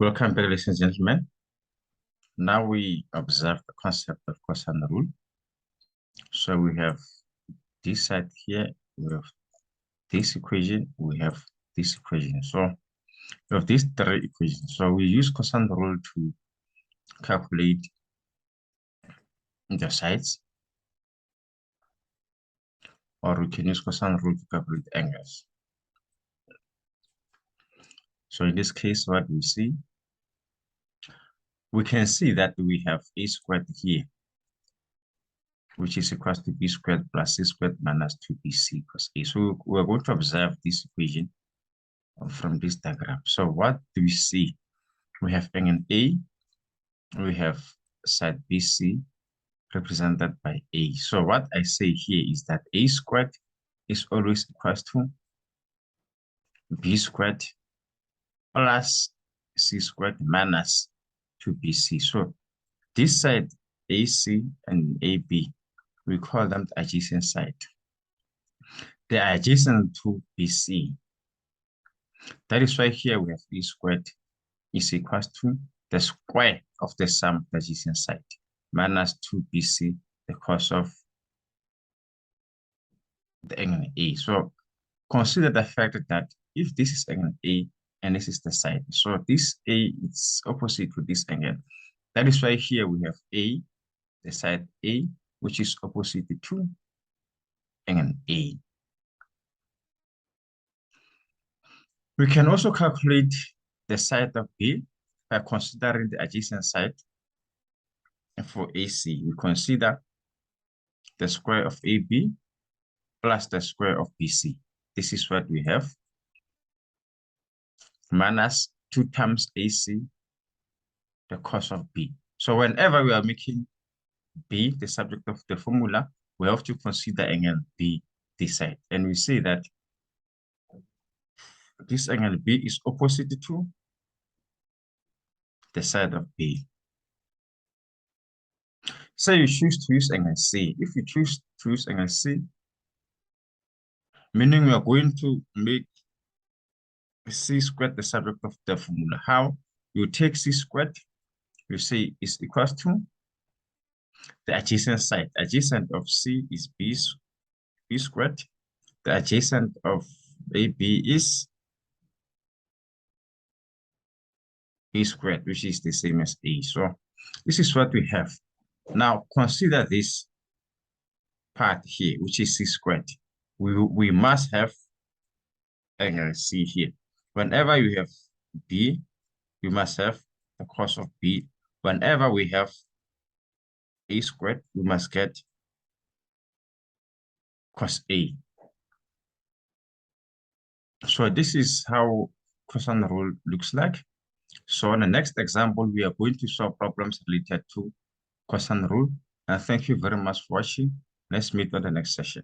Welcome back, ladies and gentlemen. Now we observe the concept of cosine rule. So we have this side here, we have this equation, we have this equation. So we have these three equations. So we use cosine rule to calculate the sides, or we can use cosine rule to calculate angles. So in this case, what we see, we can see that we have a squared here, which is equal to b squared plus c squared minus 2bc plus a. So we're going to observe this equation from this diagram. So what do we see? We have angle A, we have side BC represented by A. So what I say here is that A squared is always equal to B squared plus C squared minus 2BC. So this side AC and AB, we call them the adjacent side. They are adjacent to BC. That is why here we have B squared is equal to the square of the sum of the adjacent side minus 2BC, the cos of the angle A. So consider the fact that if this is angle A and this is the side, so this A is opposite to this angle. That is why here we have A, the side A, which is opposite to angle A. We can also calculate the side of B by considering the adjacent side. And for AC, we consider the square of AB plus the square of BC. This is what we have, minus 2 times AC, the cos of B. So whenever we are making B the subject of the formula, we have to consider angle B this side. And we say that this angle B is opposite to the side of B. Say you choose to use angle C. If you choose to use angle C, meaning we are going to make C squared the subject of the formula. How? You take C squared, you say is equal to the adjacent side. Adjacent of C is B squared. The adjacent of AB is B squared, which is the same as A. So this is what we have. Now consider this part here, which is C squared. We must have angle C here. Whenever you have B, you must have the cos of B. Whenever we have A squared, we must get cos A. So this is how cosine rule looks like. So in the next example, we are going to solve problems related to cosine rule. And thank you very much for watching. Let's meet on the next session.